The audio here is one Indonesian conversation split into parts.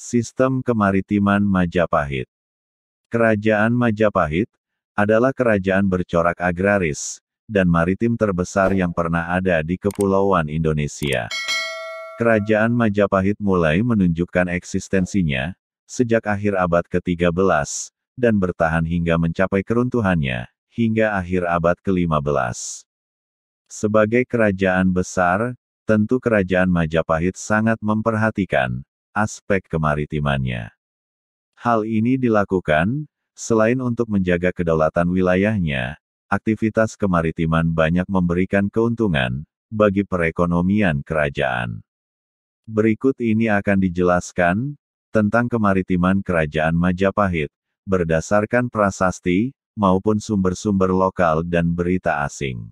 Sistem kemaritiman Majapahit. Kerajaan Majapahit adalah kerajaan bercorak agraris dan maritim terbesar yang pernah ada di Kepulauan Indonesia. Kerajaan Majapahit mulai menunjukkan eksistensinya sejak akhir abad ke-13 dan bertahan hingga mencapai keruntuhannya hingga akhir abad ke-15. Sebagai kerajaan besar, tentu kerajaan Majapahit sangat memperhatikan aspek kemaritimannya. Hal ini dilakukan, selain untuk menjaga kedaulatan wilayahnya, aktivitas kemaritiman banyak memberikan keuntungan bagi perekonomian kerajaan. Berikut ini akan dijelaskan tentang kemaritiman kerajaan Majapahit, berdasarkan prasasti, maupun sumber-sumber lokal dan berita asing.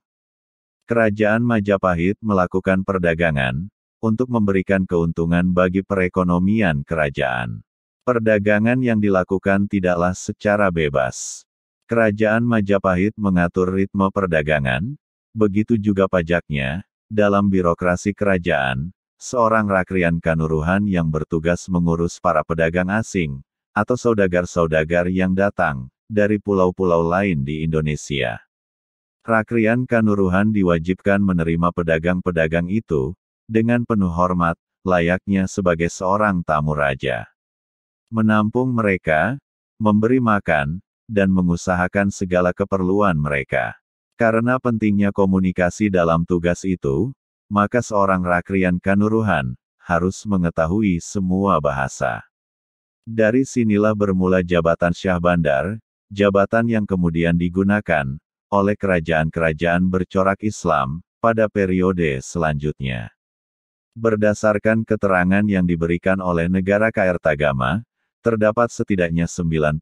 Kerajaan Majapahit melakukan perdagangan untuk memberikan keuntungan bagi perekonomian kerajaan. Perdagangan yang dilakukan tidaklah secara bebas. Kerajaan Majapahit mengatur ritme perdagangan, begitu juga pajaknya. Dalam birokrasi kerajaan, seorang Rakrian Kanuruhan yang bertugas mengurus para pedagang asing, atau saudagar-saudagar yang datang dari pulau-pulau lain di Indonesia. Rakrian Kanuruhan diwajibkan menerima pedagang-pedagang itu dengan penuh hormat, layaknya sebagai seorang tamu raja. Menampung mereka, memberi makan, dan mengusahakan segala keperluan mereka. Karena pentingnya komunikasi dalam tugas itu, maka seorang Rakrian Kanuruhan harus mengetahui semua bahasa. Dari sinilah bermula jabatan Syah Bandar, jabatan yang kemudian digunakan oleh kerajaan-kerajaan bercorak Islam pada periode selanjutnya. Berdasarkan keterangan yang diberikan oleh negara Kaertagama, terdapat setidaknya 98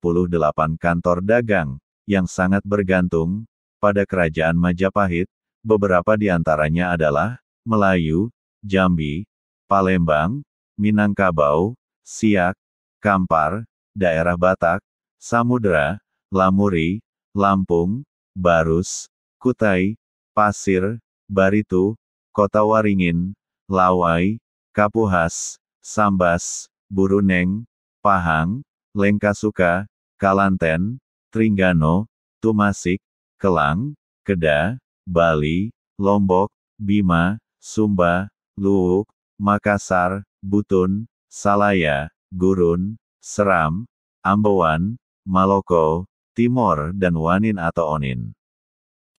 kantor dagang yang sangat bergantung pada kerajaan Majapahit. Beberapa di antaranya adalah Melayu, Jambi, Palembang, Minangkabau, Siak, Kampar, daerah Batak, Samudera, Lamuri, Lampung, Barus, Kutai, Pasir, Baritu, Kota Waringin, Lawai, Kapuas, Sambas, Buruneng, Pahang, Lengkasuka, Kalanten, Trengganu, Tumasik, Kelang, Kedah, Bali, Lombok, Bima, Sumba, Luwuk, Makassar, Butun, Salaya, Gurun, Seram, Ambon, Maloko, Timor dan Wanin atau Onin.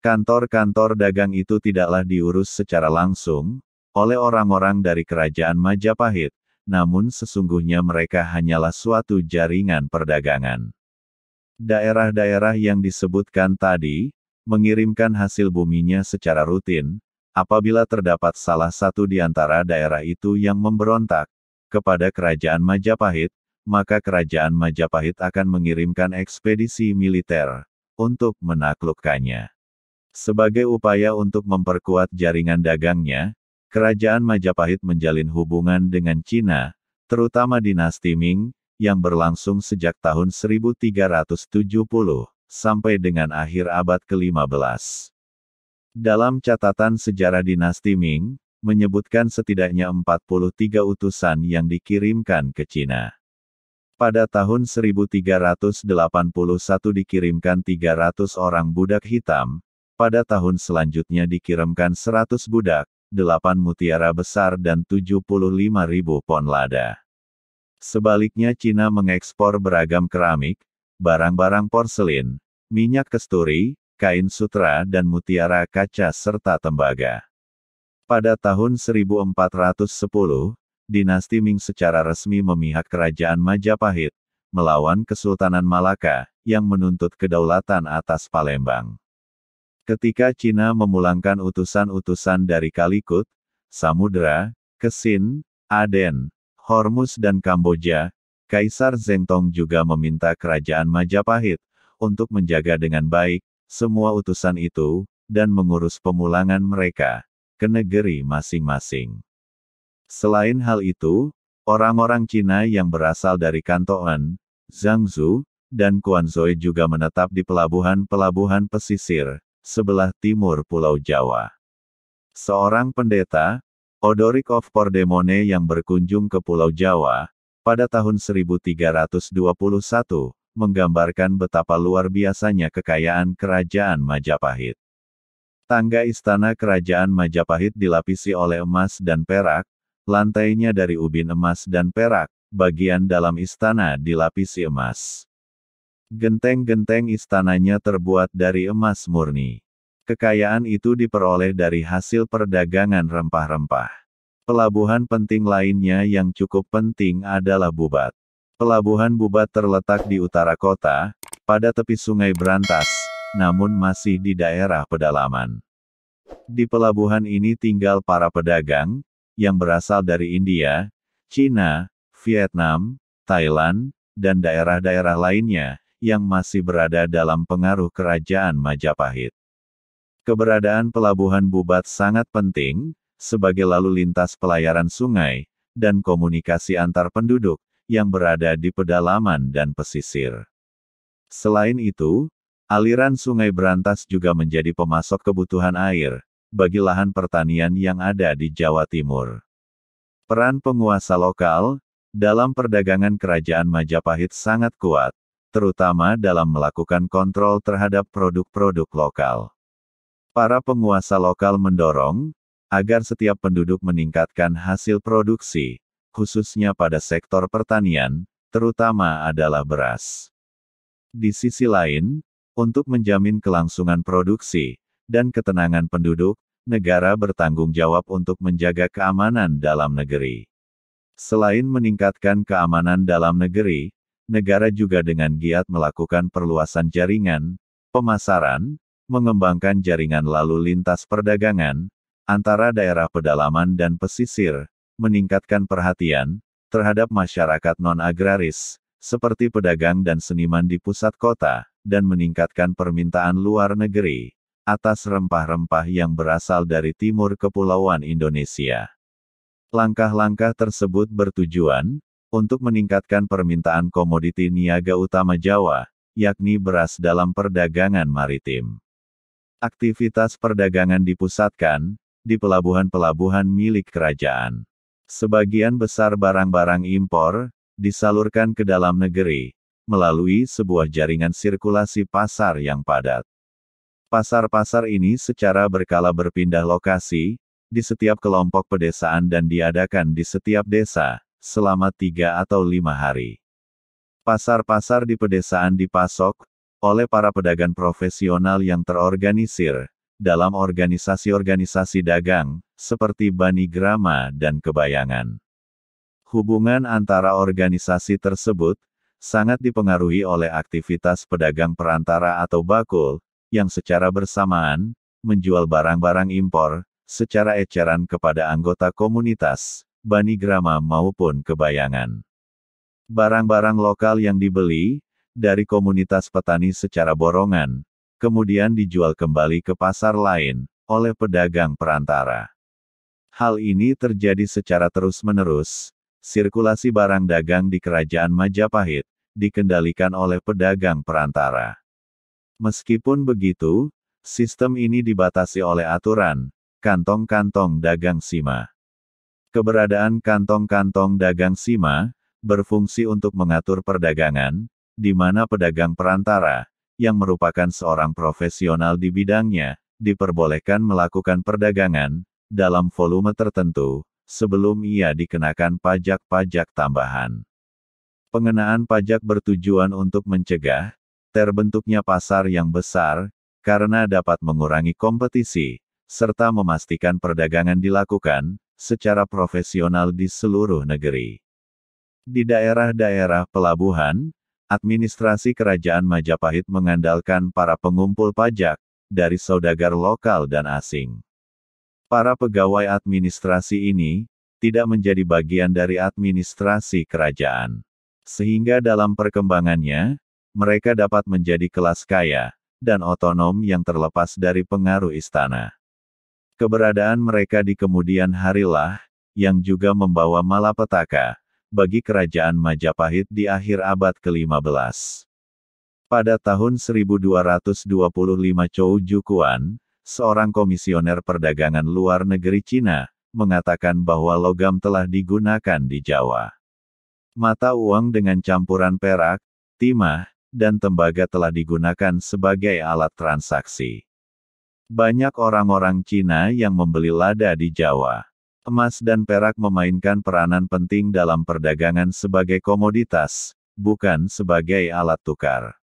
Kantor-kantor dagang itu tidaklah diurus secara langsung oleh orang-orang dari kerajaan Majapahit, namun sesungguhnya mereka hanyalah suatu jaringan perdagangan. Daerah-daerah yang disebutkan tadi mengirimkan hasil buminya secara rutin. Apabila terdapat salah satu di antara daerah itu yang memberontak kepada kerajaan Majapahit, maka kerajaan Majapahit akan mengirimkan ekspedisi militer untuk menaklukkannya. Sebagai upaya untuk memperkuat jaringan dagangnya, kerajaan Majapahit menjalin hubungan dengan Cina, terutama dinasti Ming, yang berlangsung sejak tahun 1370, sampai dengan akhir abad ke-15. Dalam catatan sejarah dinasti Ming, menyebutkan setidaknya 43 utusan yang dikirimkan ke Cina. Pada tahun 1381 dikirimkan 300 orang budak hitam, pada tahun selanjutnya dikirimkan 100 budak, 8 mutiara besar dan 75.000 pon lada. Sebaliknya Cina mengekspor beragam keramik, barang-barang porselin, minyak kasturi, kain sutra dan mutiara kaca serta tembaga. Pada tahun 1410, dinasti Ming secara resmi memihak kerajaan Majapahit, melawan Kesultanan Malaka, yang menuntut kedaulatan atas Palembang. Ketika Cina memulangkan utusan-utusan dari Kalikut, Samudera, Kesin, Aden, Hormuz dan Kamboja, Kaisar Zhengtong juga meminta kerajaan Majapahit untuk menjaga dengan baik semua utusan itu, dan mengurus pemulangan mereka ke negeri masing-masing. Selain hal itu, orang-orang Cina yang berasal dari Kanton, Zhangzhou, dan Quanzhou juga menetap di pelabuhan-pelabuhan pesisir sebelah timur Pulau Jawa. Seorang pendeta, Odoric of Pordenone yang berkunjung ke Pulau Jawa, pada tahun 1321, menggambarkan betapa luar biasanya kekayaan Kerajaan Majapahit. Tangga istana Kerajaan Majapahit dilapisi oleh emas dan perak, lantainya dari ubin emas dan perak, bagian dalam istana dilapisi emas. Genteng-genteng istananya terbuat dari emas murni. Kekayaan itu diperoleh dari hasil perdagangan rempah-rempah. Pelabuhan penting lainnya yang cukup penting adalah Bubat. Pelabuhan Bubat terletak di utara kota, pada tepi Sungai Brantas, namun masih di daerah pedalaman. Di pelabuhan ini tinggal para pedagang, yang berasal dari India, Cina, Vietnam, Thailand, dan daerah-daerah lainnya, yang masih berada dalam pengaruh Kerajaan Majapahit. Keberadaan pelabuhan Bubat sangat penting, sebagai lalu lintas pelayaran sungai, dan komunikasi antar penduduk, yang berada di pedalaman dan pesisir. Selain itu, aliran Sungai Brantas juga menjadi pemasok kebutuhan air, bagi lahan pertanian yang ada di Jawa Timur. Peran penguasa lokal, dalam perdagangan Kerajaan Majapahit sangat kuat, terutama dalam melakukan kontrol terhadap produk-produk lokal. Para penguasa lokal mendorong, agar setiap penduduk meningkatkan hasil produksi, khususnya pada sektor pertanian, terutama adalah beras. Di sisi lain, untuk menjamin kelangsungan produksi, dan ketenangan penduduk, negara bertanggung jawab untuk menjaga keamanan dalam negeri. Selain meningkatkan keamanan dalam negeri, negara juga dengan giat melakukan perluasan jaringan, pemasaran, mengembangkan jaringan lalu lintas perdagangan, antara daerah pedalaman dan pesisir, meningkatkan perhatian, terhadap masyarakat non-agraris, seperti pedagang dan seniman di pusat kota, dan meningkatkan permintaan luar negeri, atas rempah-rempah yang berasal dari timur kepulauan Indonesia. Langkah-langkah tersebut bertujuan, untuk meningkatkan permintaan komoditi niaga utama Jawa, yakni beras dalam perdagangan maritim. Aktivitas perdagangan dipusatkan, di pelabuhan-pelabuhan milik kerajaan. Sebagian besar barang-barang impor, disalurkan ke dalam negeri, melalui sebuah jaringan sirkulasi pasar yang padat. Pasar-pasar ini secara berkala berpindah lokasi, di setiap kelompok pedesaan dan diadakan di setiap desa, selama 3 atau 5 hari. Pasar-pasar di pedesaan dipasok, oleh para pedagang profesional yang terorganisir, dalam organisasi-organisasi dagang, seperti Bani Grama dan Kebayangan. Hubungan antara organisasi tersebut, sangat dipengaruhi oleh aktivitas pedagang perantara atau bakul, yang secara bersamaan, menjual barang-barang impor, secara eceran kepada anggota komunitas, Bani Grama maupun Kebayangan. Barang-barang lokal yang dibeli, dari komunitas petani secara borongan, kemudian dijual kembali ke pasar lain, oleh pedagang perantara. Hal ini terjadi secara terus-menerus, sirkulasi barang dagang di Kerajaan Majapahit, dikendalikan oleh pedagang perantara. Meskipun begitu, sistem ini dibatasi oleh aturan, kantong-kantong dagang sima. Keberadaan kantong-kantong dagang sima, berfungsi untuk mengatur perdagangan, di mana pedagang perantara, yang merupakan seorang profesional di bidangnya, diperbolehkan melakukan perdagangan, dalam volume tertentu, sebelum ia dikenakan pajak-pajak tambahan. Pengenaan pajak bertujuan untuk mencegah, terbentuknya pasar yang besar, karena dapat mengurangi kompetisi, serta memastikan perdagangan dilakukan, secara profesional di seluruh negeri. Di daerah-daerah pelabuhan, administrasi Kerajaan Majapahit mengandalkan para pengumpul pajak, dari saudagar lokal dan asing. Para pegawai administrasi ini, tidak menjadi bagian dari administrasi kerajaan. Sehingga dalam perkembangannya, mereka dapat menjadi kelas kaya, dan otonom yang terlepas dari pengaruh istana. Keberadaan mereka di kemudian harilah, yang juga membawa malapetaka, bagi Kerajaan Majapahit di akhir abad ke-15. Pada tahun 1225 Chou Jukuan, seorang komisioner perdagangan luar negeri Cina, mengatakan bahwa logam telah digunakan di Jawa. Mata uang dengan campuran perak, timah, dan tembaga telah digunakan sebagai alat transaksi. Banyak orang-orang Cina yang membeli lada di Jawa. Emas dan perak memainkan peranan penting dalam perdagangan sebagai komoditas, bukan sebagai alat tukar.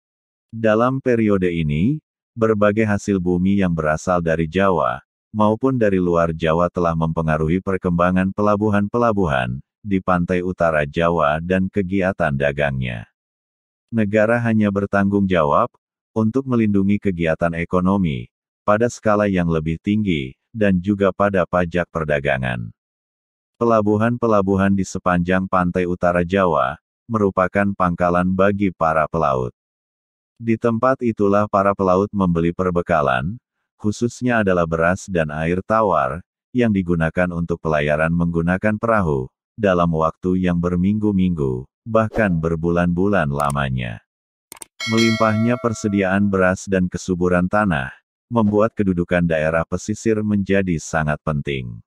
Dalam periode ini, berbagai hasil bumi yang berasal dari Jawa, maupun dari luar Jawa telah mempengaruhi perkembangan pelabuhan-pelabuhan di pantai utara Jawa dan kegiatan dagangnya. Negara hanya bertanggung jawab untuk melindungi kegiatan ekonomi pada skala yang lebih tinggi, dan juga pada pajak perdagangan. Pelabuhan-pelabuhan di sepanjang pantai utara Jawa merupakan pangkalan bagi para pelaut. Di tempat itulah para pelaut membeli perbekalan, khususnya adalah beras dan air tawar, yang digunakan untuk pelayaran menggunakan perahu, dalam waktu yang berminggu-minggu, bahkan berbulan-bulan lamanya. Melimpahnya persediaan beras dan kesuburan tanah, membuat kedudukan daerah pesisir menjadi sangat penting.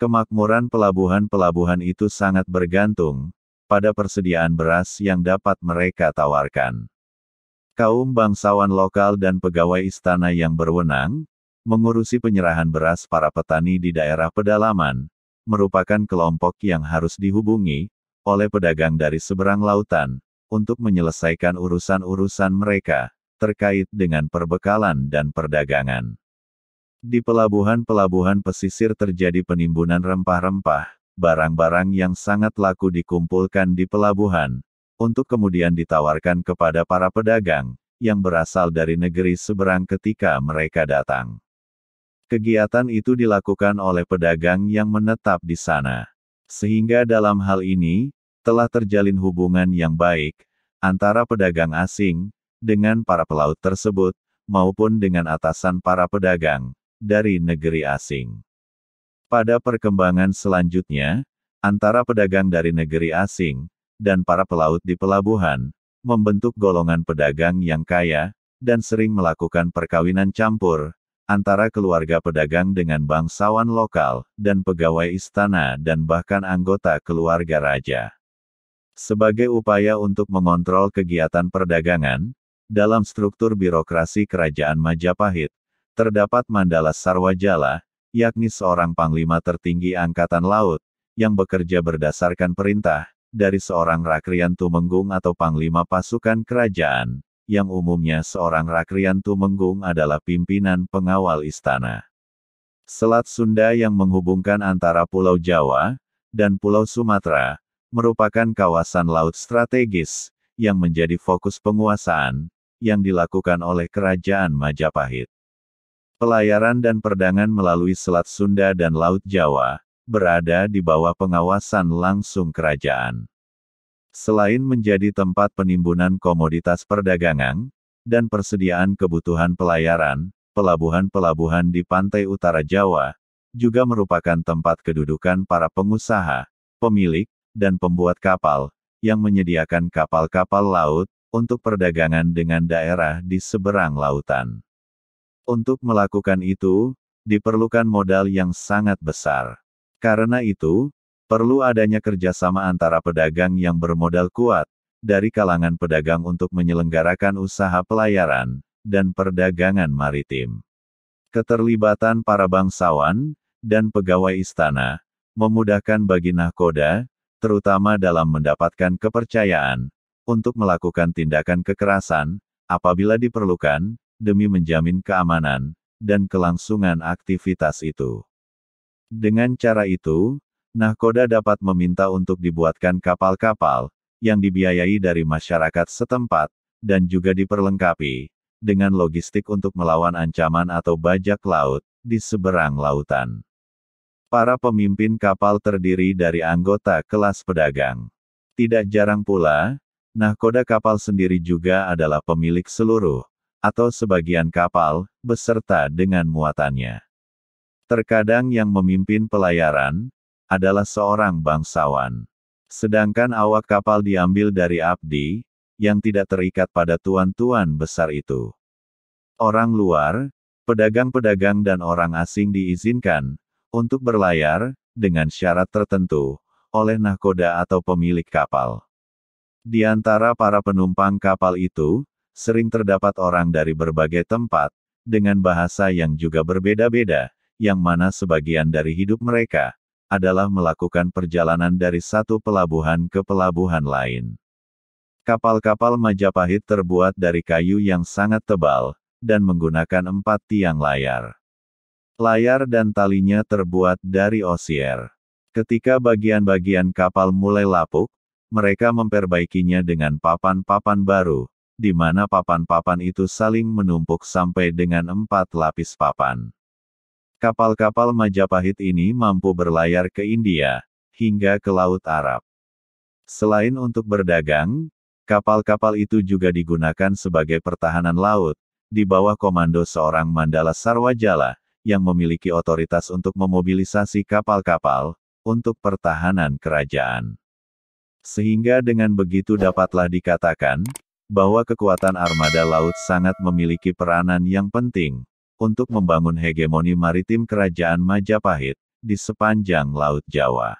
Kemakmuran pelabuhan-pelabuhan itu sangat bergantung pada persediaan beras yang dapat mereka tawarkan. Kaum bangsawan lokal dan pegawai istana yang berwenang, mengurusi penyerahan beras para petani di daerah pedalaman, merupakan kelompok yang harus dihubungi oleh pedagang dari seberang lautan, untuk menyelesaikan urusan-urusan mereka, terkait dengan perbekalan dan perdagangan. Di pelabuhan-pelabuhan pesisir terjadi penimbunan rempah-rempah, barang-barang yang sangat laku dikumpulkan di pelabuhan, untuk kemudian ditawarkan kepada para pedagang, yang berasal dari negeri seberang ketika mereka datang. Kegiatan itu dilakukan oleh pedagang yang menetap di sana. Sehingga dalam hal ini, telah terjalin hubungan yang baik, antara pedagang asing, dengan para pelaut tersebut, maupun dengan atasan para pedagang, dari negeri asing. Pada perkembangan selanjutnya, antara pedagang dari negeri asing, dan para pelaut di pelabuhan, membentuk golongan pedagang yang kaya, dan sering melakukan perkawinan campur, antara keluarga pedagang dengan bangsawan lokal, dan pegawai istana dan bahkan anggota keluarga raja. Sebagai upaya untuk mengontrol kegiatan perdagangan, dalam struktur birokrasi Kerajaan Majapahit, terdapat Mandala Sarwajala, yakni seorang panglima tertinggi Angkatan Laut, yang bekerja berdasarkan perintah dari seorang Rakrian Tumenggung atau Panglima Pasukan Kerajaan, yang umumnya seorang Rakrian Tumenggung adalah pimpinan pengawal istana. Selat Sunda yang menghubungkan antara Pulau Jawa dan Pulau Sumatera, merupakan kawasan laut strategis, yang menjadi fokus penguasaan, yang dilakukan oleh Kerajaan Majapahit. Pelayaran dan perdagangan melalui Selat Sunda dan Laut Jawa, berada di bawah pengawasan langsung kerajaan. Selain menjadi tempat penimbunan komoditas perdagangan, dan persediaan kebutuhan pelayaran, pelabuhan-pelabuhan di pantai utara Jawa, juga merupakan tempat kedudukan para pengusaha, pemilik, dan pembuat kapal, yang menyediakan kapal-kapal laut, untuk perdagangan dengan daerah di seberang lautan. Untuk melakukan itu, diperlukan modal yang sangat besar. Karena itu, perlu adanya kerjasama antara pedagang yang bermodal kuat, dari kalangan pedagang untuk menyelenggarakan usaha pelayaran, dan perdagangan maritim. Keterlibatan para bangsawan, dan pegawai istana, memudahkan bagi nahkoda, terutama dalam mendapatkan kepercayaan, untuk melakukan tindakan kekerasan, apabila diperlukan, demi menjamin keamanan, dan kelangsungan aktivitas itu. Dengan cara itu, nahkoda dapat meminta untuk dibuatkan kapal-kapal, yang dibiayai dari masyarakat setempat, dan juga diperlengkapi, dengan logistik untuk melawan ancaman atau bajak laut, di seberang lautan. Para pemimpin kapal terdiri dari anggota kelas pedagang. Tidak jarang pula, nahkoda kapal sendiri juga adalah pemilik seluruh, atau sebagian kapal, beserta dengan muatannya. Terkadang yang memimpin pelayaran, adalah seorang bangsawan. Sedangkan awak kapal diambil dari abdi, yang tidak terikat pada tuan-tuan besar itu. Orang luar, pedagang-pedagang dan orang asing diizinkan, untuk berlayar, dengan syarat tertentu, oleh nahkoda atau pemilik kapal. Di antara para penumpang kapal itu, sering terdapat orang dari berbagai tempat, dengan bahasa yang juga berbeda-beda, yang mana sebagian dari hidup mereka adalah melakukan perjalanan dari satu pelabuhan ke pelabuhan lain. Kapal-kapal Majapahit terbuat dari kayu yang sangat tebal, dan menggunakan 4 tiang layar. Layar dan talinya terbuat dari osier. Ketika bagian-bagian kapal mulai lapuk, mereka memperbaikinya dengan papan-papan baru, di mana papan-papan itu saling menumpuk sampai dengan 4 lapis papan. Kapal-kapal Majapahit ini mampu berlayar ke India, hingga ke Laut Arab. Selain untuk berdagang, kapal-kapal itu juga digunakan sebagai pertahanan laut, di bawah komando seorang Mandala Sarwajala, yang memiliki otoritas untuk memobilisasi kapal-kapal, untuk pertahanan kerajaan. Sehingga dengan begitu dapatlah dikatakan, bahwa kekuatan armada laut sangat memiliki peranan yang penting, untuk membangun hegemoni maritim kerajaan Majapahit, di sepanjang Laut Jawa.